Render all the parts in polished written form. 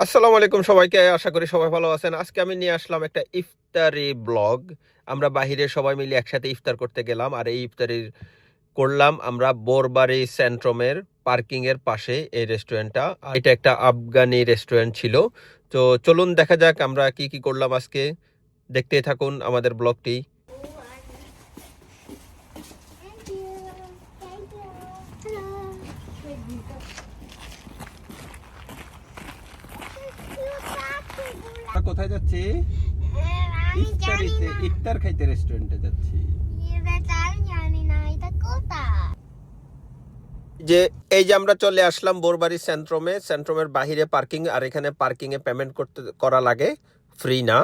আসসালামু আলাইকুম সবাইকে। আশা করি সবাই ভালো আছেন। আজকে আমি নিয়ে আসলাম একটা ইফতারি ব্লগ। আমরা বাহিরে সবাই মিলে একসাথে ইফতার করতে গেলাম, আর এই ইফতারি করলাম আমরা বোরবাড়ি সেন্ট্রোমের পার্কিং এর পাশে এই রেস্টুরেন্টটা। আর এটা একটা আফগানি রেস্টুরেন্ট ছিল। তো চলুন দেখা যাক আমরা কি কি করলাম আজকে। দেখতেই থাকুন আমাদের ব্লগটি। কোথায় যাচ্ছি? ইফতারিতে, ইফতার খাইতে রেস্টুরেন্টে যাচ্ছি। যে এই যে আমরা চলে আসলাম বোরবাড়ি সেন্ট্রোমের বাহিরে পার্কিং, আর এখানে পার্কিং এ পেমেন্ট করা লাগে, ফ্রি না।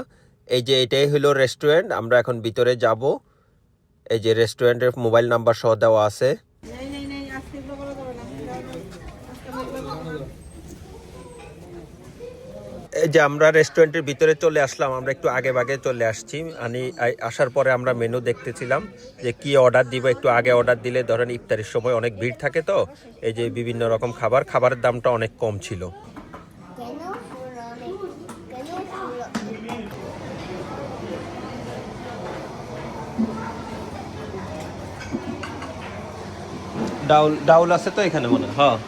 এই যে এটাই হলো রেস্টুরেন্ট, আমরা এখন ভিতরে যাব। এই যে রেস্টুরেন্টের মোবাইল নাম্বার সহ দেওয়া আছে। এই যে আমরা রেস্টুরেন্টের ভিতরে চলে আসলাম, আমরা একটু আগে ভাগে চলে আসছি। আসার পরে আমরা মেনু দেখতেছিলাম যে কি অর্ডার দিব। একটু আগে অর্ডার দিলে ধরেন ইফতারের সময় অনেক ভিড় থাকে, তো এই যে বিভিন্ন রকম খাবারের দামটা অনেক কম ছিল। ডাউল আছে তো এখানে, মনে হয়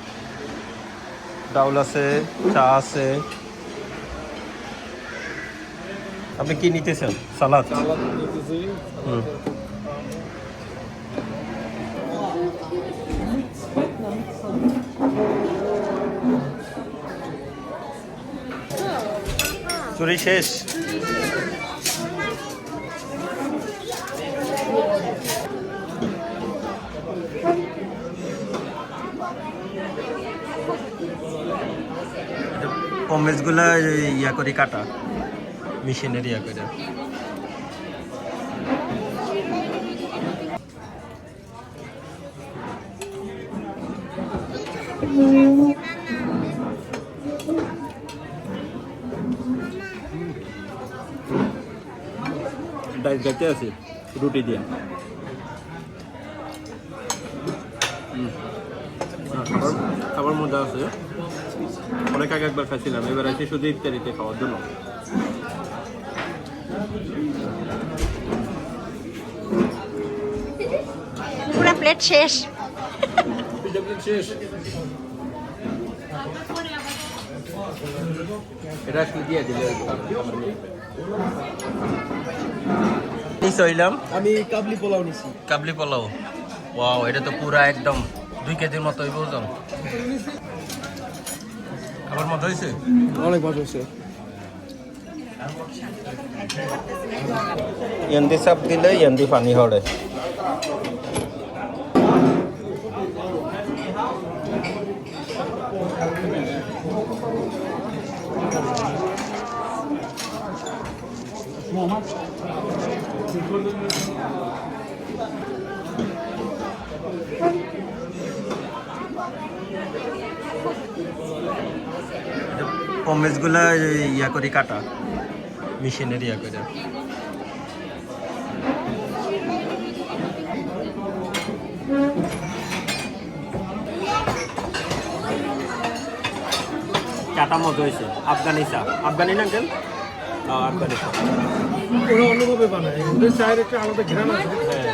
ডাউল আছে, চা আছে। আপনি কি নিতেছেন? সালাদ নিতেছি। চুরি শেষ। পমেজ গুলা ইয়া করে কাটা, মেশিনের ইয়া করে। ডাইস গাইতে আছে রুটি দিয়ে। খাবার মজা আছে। অনেক আগে একবার খাইছিলাম, এবার আছে শুধু ইফতারিতে খাওয়ার জন্য। পুরো প্লেট শেষ। এটা আসলে দিয়ে দিলে আমি কাবলি পোলাও নিছি। কাবলি পোলাও, ওয়াও, এটা তো পুরা একদম 2 কেজির মতো হইব ওজন। খাবার মজা হয়েছে, অনেক মজা হয়েছে। এন্দি সাপ দিলে এন্দি পানি হড়ে। পমেজ গুলা ইয়া করে কাটা, মেশিনের ইয়া করে। চাটা মজা হয়েছে। আফগানি চা, আফগানি না আঙ্কেল? আফগানি চা ওরা অন্যভাবে বানায়, ওদের চায়ের একটা আলাদা ঘ্রাণ আছে। হ্যাঁ।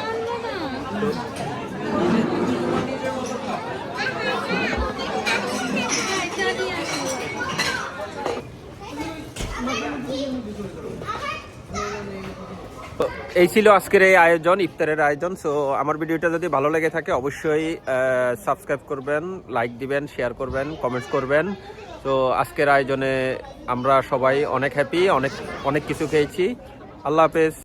এই ছিল আজকের এই আয়োজন, ইফতারের আয়োজন। সো আমার ভিডিওটা যদি ভালো লেগে থাকে অবশ্যই সাবস্ক্রাইব করবেন, লাইক দিবেন, শেয়ার করবেন, কমেন্টস করবেন। তো আজকের আয়োজনে আমরা সবাই অনেক হ্যাপি, অনেক কিছু খেয়েছি। আল্লাহ হাফেজ।